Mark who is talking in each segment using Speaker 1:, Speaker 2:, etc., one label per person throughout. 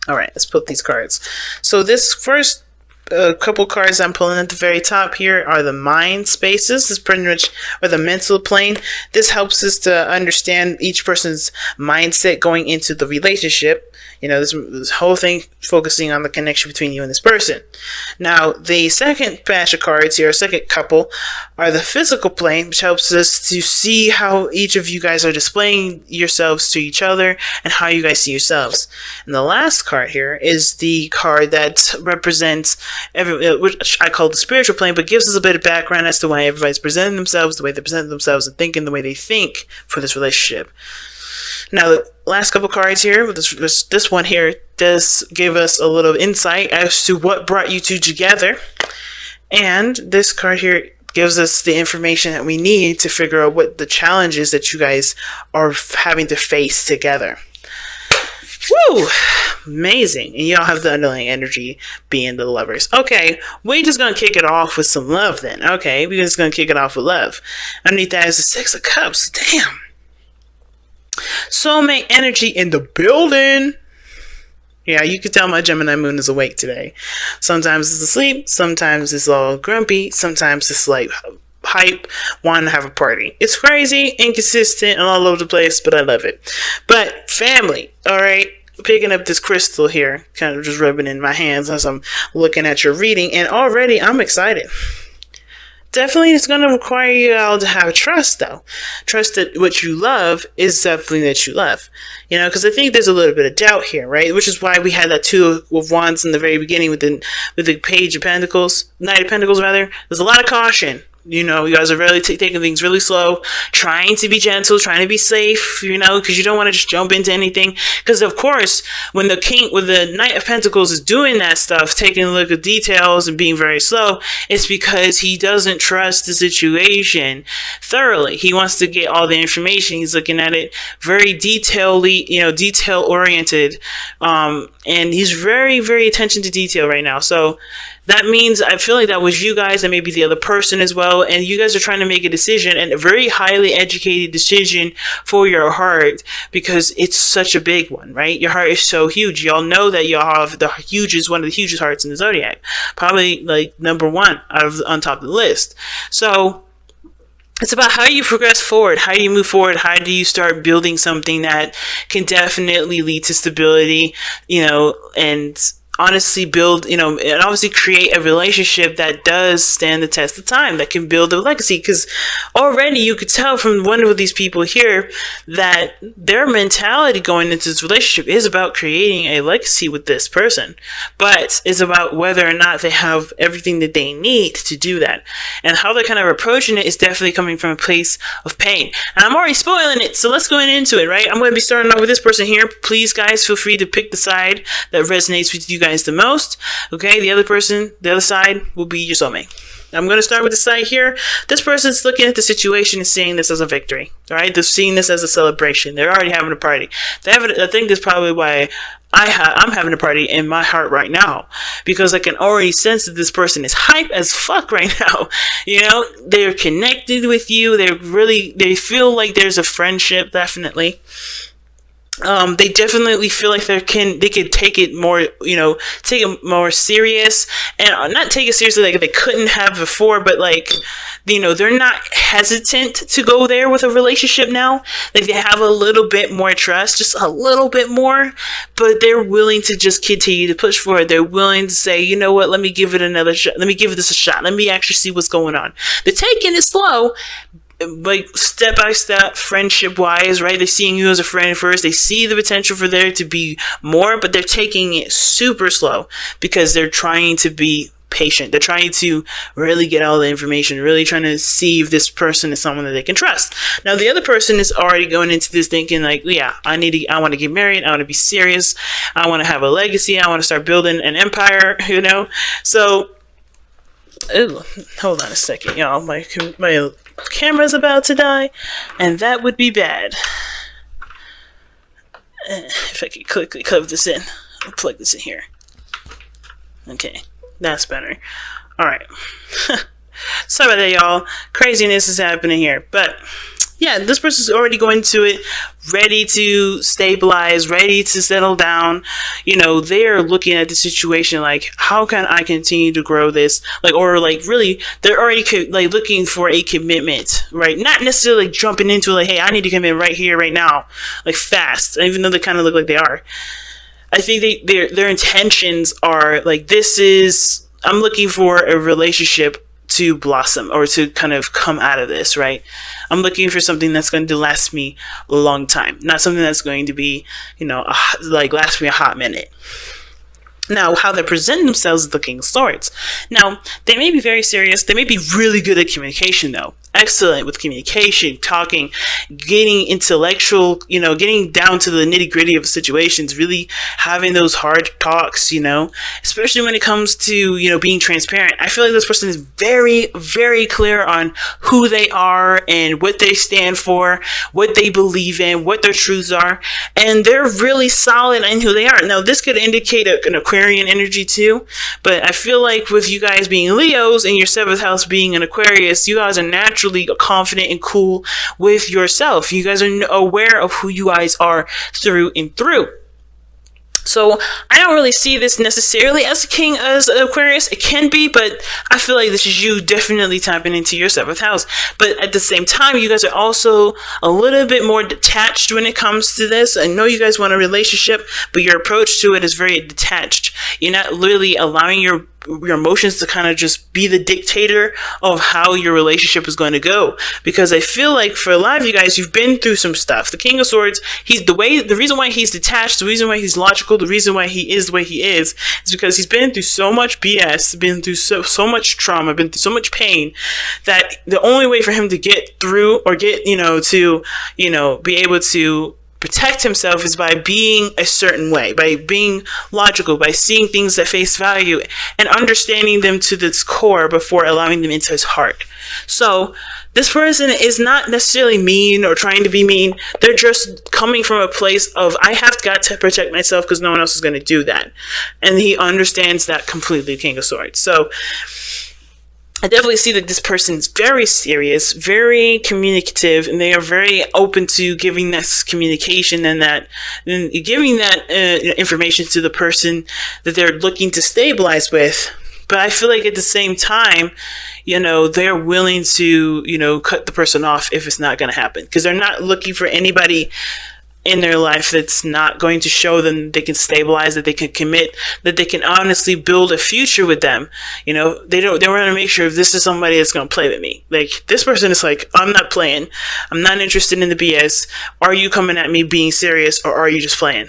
Speaker 1: All right, let's put these cards. So this first couple cards I'm pulling at the very top here are the mind spaces. This is pretty much, or the mental plane. This helps us to understand each person's mindset going into the relationship. You know, this whole thing focusing on the connection between you and this person. Now, the second batch of cards here, second couple, are the physical plane, which helps us to see how each of you guys are displaying yourselves to each other and how you guys see yourselves. And the last card here is the card that represents which I call the spiritual plane, but gives us a bit of background as to why everybody's presenting themselves the way they present themselves and thinking the way they think for this relationship. Now, the last couple cards here, this one here does give us a little insight as to what brought you two together. And this card here gives us the information that we need to figure out what the challenges that you guys are having to face together. Woo! Amazing. And y'all have the underlying energy being the lovers. Okay, we're just going to kick it off with some love then. Okay, we're just going to kick it off with love. Underneath that is the Six of Cups. Damn. Soulmate energy in the building. Yeah, you can tell my Gemini moon is awake today. Sometimes it's asleep, sometimes it's all grumpy, sometimes it's like hype, wanting to have a party. It's crazy, inconsistent, and all over the place, but I love it. But family, all right, picking up this crystal here, kind of just rubbing in my hands as I'm looking at your reading, and already I'm excited. Definitely it's going to require you all to have trust, though. Trust that what you love is definitely that you love. You know, because I think there's a little bit of doubt here, right? Which is why we had that Two of Wands in the very beginning with the Page of Pentacles, Knight of Pentacles, rather. There's a lot of caution. You know, you guys are really taking things really slow, trying to be gentle, trying to be safe, you know, because you don't want to just jump into anything. Because, of course, when the Knight of Pentacles is doing that stuff, taking a look at details and being very slow, it's because he doesn't trust the situation thoroughly. He wants to get all the information. He's looking at it very detail-oriented. And he's very, very attention to detail right now. So that means I feel like that was you guys and maybe the other person as well. And you guys are trying to make a decision, and a very highly educated decision for your heart, because it's such a big one, right? Your heart is so huge. Y'all know that y'all have one of the hugest hearts in the zodiac. Probably like number one on top of the list. So it's about how you progress forward, how you move forward, how do you start building something that can definitely lead to stability, you know, and honestly build, you know, and obviously create a relationship that does stand the test of time, that can build a legacy. Because already you could tell from one of these people here that their mentality going into this relationship is about creating a legacy with this person, but it's about whether or not they have everything that they need to do that. And how they're kind of approaching it is definitely coming from a place of pain. And I'm already spoiling it, so let's go into it, right? I'm going to be starting off with this person here. Please, guys, feel free to pick the side that resonates with you guys the most. Okay, the other side will be your soulmate. I'm going to start with the side here. This person's looking at the situation and seeing this as a victory. All right, they're seeing this as a celebration. They're already having a party. I think that's probably why I'm having a party in my heart right now, because I can already sense that this person is hype as fuck right now. You know, they're connected with you. They feel like there's a friendship, definitely. They definitely feel like they could take it more, you know, take it more serious, and not take it seriously like they couldn't have before, but like, you know, they're not hesitant to go there with a relationship now. Like, they have a little bit more trust, just a little bit more, but they're willing to just continue to push forward. They're willing to say, you know what, let me give it another shot. Let me give this a shot. Let me actually see what's going on. They're taking it slow, like step by step, friendship wise, right? They're seeing you as a friend first. They see the potential for there to be more, but they're taking it super slow because they're trying to be patient. They're trying to really get all the information, really trying to see if this person is someone that they can trust. Now, the other person is already going into this thinking like, yeah, I want to get married. I want to be serious. I want to have a legacy. I want to start building an empire, you know? So, hold on a second, y'all. My camera's about to die, and that would be bad. If I could quickly plug this in. I'll plug this in here. Okay, that's better. Alright. Sorry about that, y'all. Craziness is happening here. But yeah, this person's already going into it ready to stabilize, ready to settle down. They're looking at the situation like, how can I continue to grow this? Or really, they're already looking for a commitment, right? Not necessarily jumping into hey, I need to commit right here, right now, fast, even though they kind of look like they are. I think their intentions are I'm looking for a relationship to blossom or to kind of come out of this, right? I'm looking for something that's going to last me a long time, not something that's going to be, last me a hot minute. Now, how they present themselves is the King of Swords. Now, they may be very serious. They may be really good at communication, though. Excellent with communication, talking, getting intellectual, getting down to the nitty gritty of situations, really having those hard talks, especially when it comes to, being transparent. I feel like this person is very, very clear on who they are and what they stand for, what they believe in, what their truths are, and they're really solid in who they are. Now, this could indicate an Aquarian energy too, but I feel like with you guys being Leos and your 7th house being an Aquarius, you guys are naturally confident and cool with yourself. You guys are aware of who you guys are through and through. So I don't really see this necessarily as a king as Aquarius. It can be, but I feel like this is you definitely tapping into your 7th house. But at the same time, you guys are also a little bit more detached when it comes to this. I know you guys want a relationship, but your approach to it is very detached. You're not really allowing your emotions to kind of just be the dictator of how your relationship is going to go. Because I feel like for a lot of you guys, you've been through some stuff. The King of Swords, the reason why he's detached, the reason why he's logical, the reason why he is the way he is because he's been through so much BS, been through so much trauma, been through so much pain, that the only way for him to get through or get, be able to protect himself is by being a certain way, by being logical, by seeing things at face value and understanding them to its core before allowing them into his heart. So this person is not necessarily mean or trying to be mean. They're just coming from a place of, I have got to protect myself because no one else is going to do that. And he understands that completely, King of Swords. So I definitely see that this person is very serious, very communicative, and they are very open to giving this communication and giving that information to the person that they're looking to stabilize with. But I feel like at the same time, they're willing to, cut the person off if it's not going to happen, because they're not looking for anybody in their life that's not going to show them they can stabilize, that they can commit, that they can honestly build a future with them. They want to make sure if this is somebody that's going to play with me. This person is like, I'm not playing. I'm not interested in the BS. Are you coming at me being serious, or are you just playing?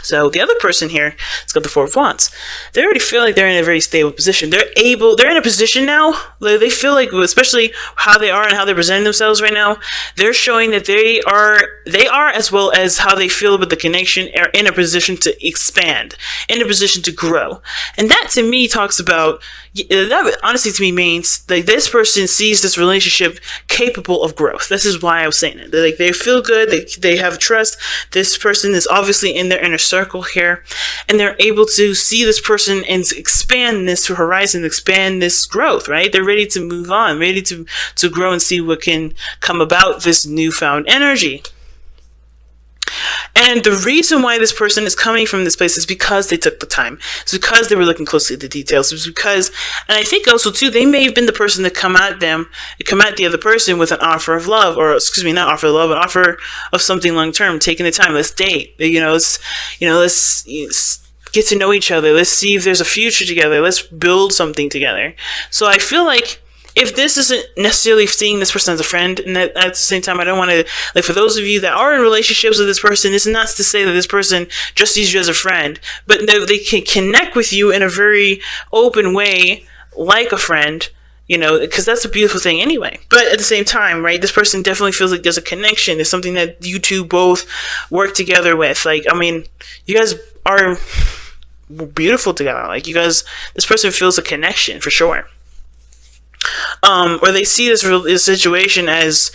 Speaker 1: So the other person here, it's got the 4 of Wands. They already feel like they're in a very stable position. They're in a position now, they feel like, especially how they are and how they're presenting themselves right now, they're showing that they are, as well as how they feel about the connection, are in a position to expand, in a position to grow. And that to me talks about, that honestly to me means that this person sees this relationship capable of growth. This is why I was saying it. They feel good, they have trust. This person is obviously in their inner circle here, and they're able to see this person and expand this to horizon, expand this growth, right? They're ready to move on, ready to grow and see what can come about this newfound energy. And the reason why this person is coming from this place is because they took the time. It's because they were looking closely at the details. It's because, and I think also too, they may have been the person to come at the other person with an offer of love, or not offer of love, an offer of something long term, taking the time. Let's date. Let's get to know each other. Let's see if there's a future together. Let's build something together. So I feel like, if this isn't necessarily seeing this person as a friend, and at the same time, I don't want to, for those of you that are in relationships with this person, it's not to say that this person just sees you as a friend, but they can connect with you in a very open way, like a friend, because that's a beautiful thing anyway. But at the same time, right, this person definitely feels like there's a connection. There's something that you two both work together with. You guys are beautiful together. This person feels a connection for sure. Or they see this situation as,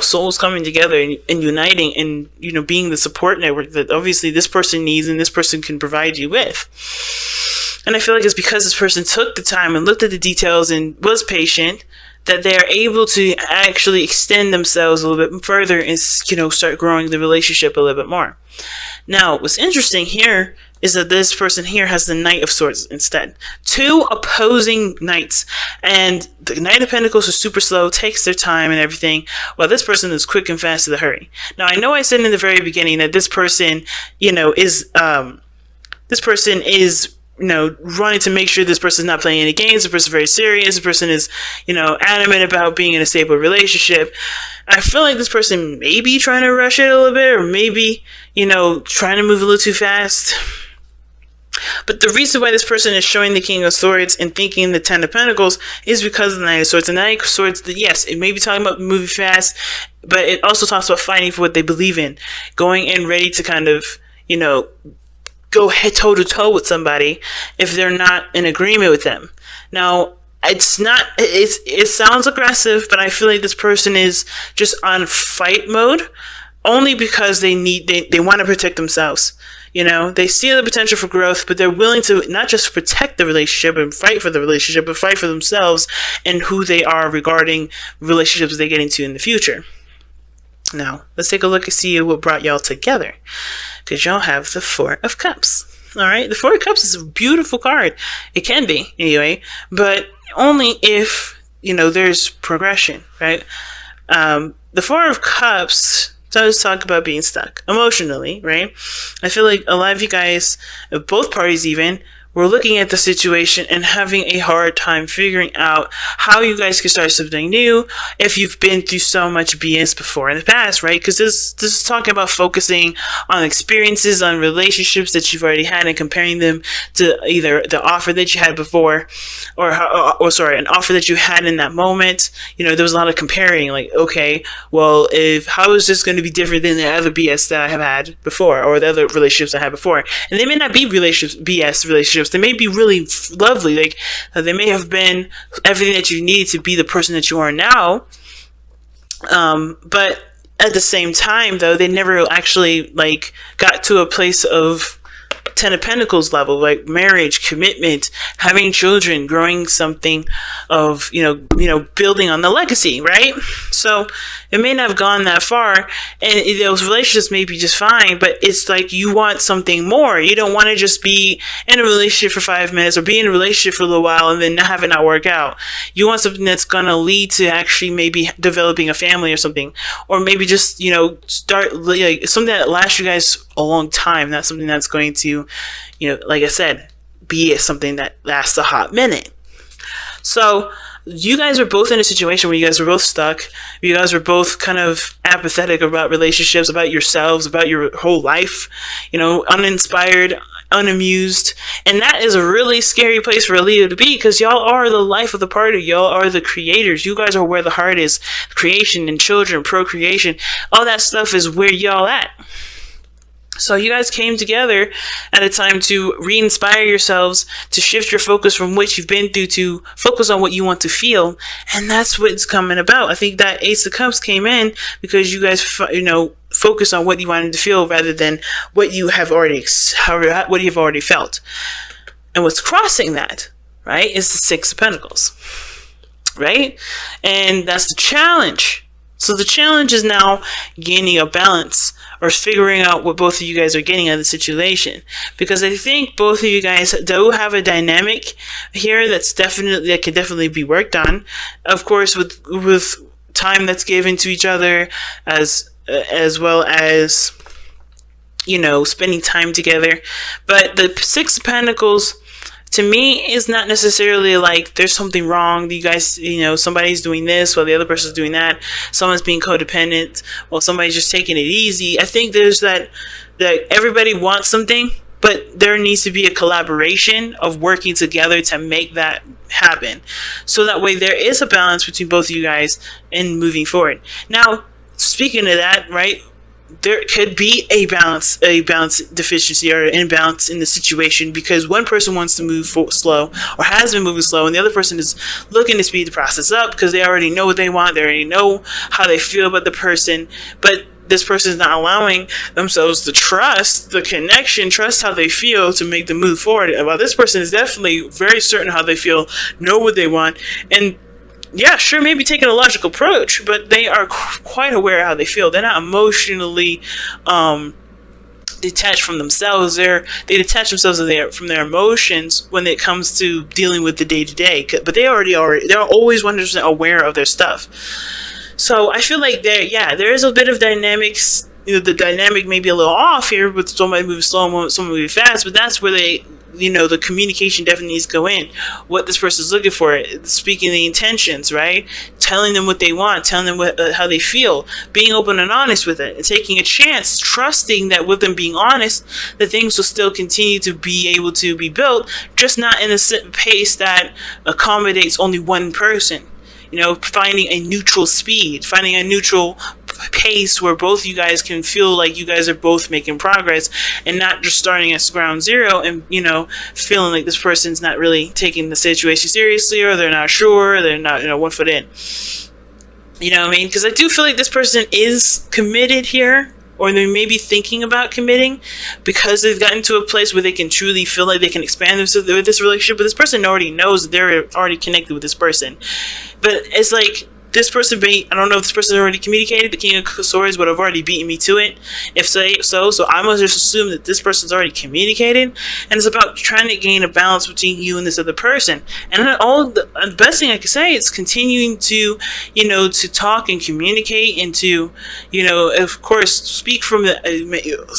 Speaker 1: souls coming together and uniting and, being the support network that obviously this person needs and this person can provide you with. And I feel like it's because this person took the time and looked at the details and was patient that they are able to actually extend themselves a little bit further and, start growing the relationship a little bit more. Now, what's interesting here is that this person here has the Knight of Swords instead. Two opposing knights. And the Knight of Pentacles is super slow, takes their time and everything, while this person is quick and fast to the hurry. Now, I know I said in the very beginning that this person, is running to make sure this person is not playing any games. The person is very serious. The person is, adamant about being in a stable relationship. I feel like this person may be trying to rush it a little bit, or maybe, trying to move a little too fast. But the reason why this person is showing the King of Swords and thinking the Ten of Pentacles is because of the Knight of Swords. The Knight of Swords, yes, it may be talking about moving fast, but it also talks about fighting for what they believe in, going in ready to kind of, go head toe to toe with somebody if they're not in agreement with them. Now, it sounds aggressive, but I feel like this person is just on fight mode only because they want to protect themselves. They see the potential for growth, but they're willing to not just protect the relationship and fight for the relationship, but fight for themselves and who they are regarding relationships they get into in the future. Now, let's take a look and see what brought y'all together. Because y'all have the Four of Cups. Alright? The Four of Cups is a beautiful card. It can be, anyway. But only if, there's progression, right? The Four of Cups does talk about being stuck emotionally, right? I feel like a lot of you guys, both parties even, were looking at the situation and having a hard time figuring out how you guys can start something new if you've been through so much BS before in the past, right? Because this is talking about focusing on experiences, on relationships that you've already had and comparing them to either the offer that you had before or an offer that you had in that moment. There was a lot of comparing, like, okay, well, how is this going to be different than the other BS that I have had before or the other relationships I had before? And they may not be BS relationships. They may be really lovely. Like, they may have been everything that you need to be the person that you are now. But at the same time, though, they never actually got to a place of Ten of Pentacles level, like marriage, commitment, having children, growing something of, building on the legacy, right? So it may not have gone that far, and those relationships may be just fine, but it's like you want something more. You don't want to just be in a relationship for 5 minutes or be in a relationship for a little while and then have it not work out. You want something that's going to lead to actually maybe developing a family or something, or maybe just, start something that lasts you guys a long time, not something that's going to, like I said, be something that lasts a hot minute. So you guys were both in a situation where you guys were both stuck. You guys were both kind of apathetic about relationships, about yourselves, about your whole life, uninspired, unamused. And that is a really scary place for a leader to be, because y'all are the life of the party. Y'all are the creators. You guys are where the heart is. Creation and children, procreation, all that stuff is where y'all at. So you guys came together at a time to re-inspire yourselves, to shift your focus from what you've been through to focus on what you want to feel. And that's what it's coming about. I think that Ace of Cups came in because you guys, focus on what you wanted to feel rather than what you have already felt. And what's crossing that, right, is the Six of Pentacles, right? And that's the challenge. So the challenge is now gaining a balance, or figuring out what both of you guys are getting out of the situation. Because I think both of you guys do have a dynamic here that can definitely be worked on. Of course, with time that's given to each other, as well as, spending time together. But the Six of Pentacles, to me, is not necessarily like there's something wrong. You guys, somebody's doing this while the other person's doing that. Someone's being codependent while somebody's just taking it easy. I think there's that everybody wants something, but there needs to be a collaboration of working together to make that happen. So that way there is a balance between both of you guys in moving forward. Now, speaking of that, right, there could be a balance deficiency or an imbalance in the situation because one person wants to move slow or has been moving slow, and the other person is looking to speed the process up because they already know what they want, they already know how they feel about the person, but this person is not allowing themselves to trust the connection, trust how they feel to make the move forward. While this person is definitely very certain how they feel, know what they want, and yeah, sure, maybe taking a logical approach, but they are quite aware of how they feel. They're not emotionally detached from themselves. They detach themselves from their emotions when it comes to dealing with the day to day. But they're always 100% aware of their stuff. So I feel like there is a bit of dynamics. The dynamic may be a little off here with somebody moving slow and somebody moving fast, but that's where the communication definitely needs to go in. What this person's looking for, speaking the intentions, right? Telling them what they want, telling them how they feel, being open and honest with it, and taking a chance, trusting that with them being honest, that things will still continue to be able to be built, just not in a pace that accommodates only one person. Finding a neutral speed, finding a neutral pace where both you guys can feel like you guys are both making progress, and not just starting at ground zero and feeling like this person's not really taking the situation seriously, or they're not sure, or they're not 1 foot in. You know what I mean? Because I do feel like this person is committed here, or they may be thinking about committing, because they've gotten to a place where they can truly feel like they can expand with this relationship. But this person already knows that they're already connected with this person. But it's like, this person I don't know if this person already communicated. The King of Swords would have already beaten me to it. If so I must just assume that this person's already communicated, and it's about trying to gain a balance between you and this other person. And the best thing I could say is continuing to, to talk and communicate, and to, of course, speak from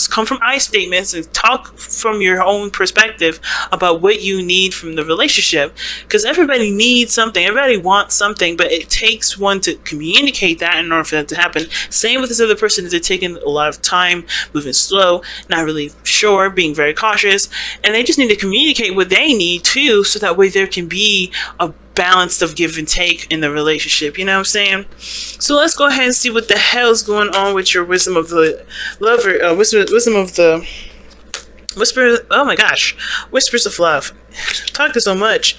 Speaker 1: come from I statements, and talk from your own perspective about what you need from the relationship. Because everybody needs something, everybody wants something, but it takes one to communicate that in order for that to happen. Same with this other person, is they're taking a lot of time, moving slow, not really sure, being very cautious, and they just need to communicate what they need too, so that way there can be a balance of give and take in the relationship. You know what I'm saying? So let's go ahead and see what the hell's going on with your wisdom of the lover, wisdom of the whisper. Oh my gosh, whispers of love. Talk to so much,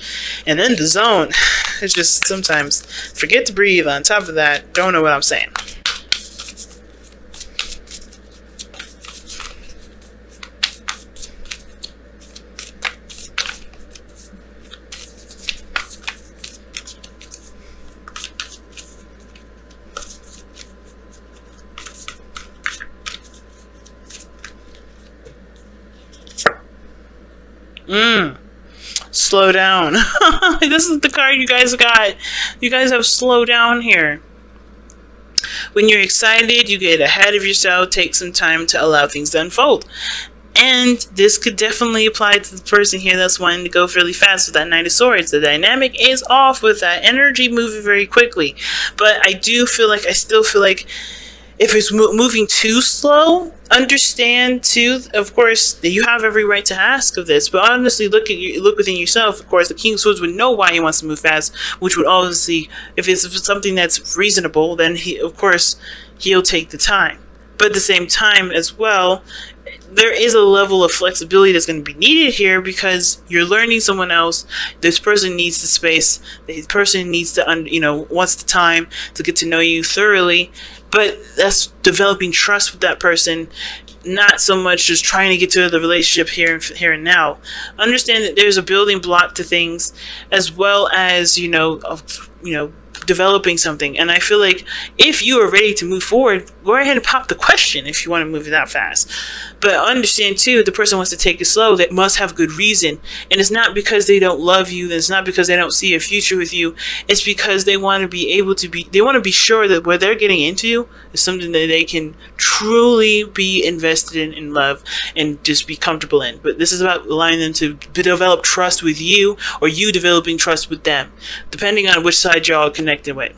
Speaker 1: and then the zone. It's just sometimes forget to breathe. On top of that, don't know what I'm saying. Slow down. This is the card you guys got. You guys have slow down here. When you're excited, you get ahead of yourself. Take some time to allow things to unfold. And this could definitely apply to the person here that's wanting to go fairly fast with that Knight of Swords. The dynamic is off with that energy moving very quickly. But I still feel like if it's moving too slow, understand too, of course, that you have every right to ask of this. But honestly, look within yourself. Of course, the King of Swords would know why he wants to move fast, which would obviously, if it's something that's reasonable, then he'll take the time. But at the same time as well, there is a level of flexibility that's going to be needed here, because you're learning someone else. This person needs the space. The person needs to, wants the time to get to know you thoroughly. But that's developing trust with that person, not so much just trying to get to the relationship here and now. Understand that there's a building block to things, as well as developing something. And I feel like if you are ready to move forward, go ahead and pop the question if you want to move it that fast. But understand too, the person wants to take it slow, that must have good reason. And it's not because they don't love you, it's not because they don't see a future with you. It's because they want to be sure that what they're getting into is something that they can truly be invested in love, and just be comfortable in. But this is about allowing them to develop trust with you, or you developing trust with them, depending on which side y'all are connected with.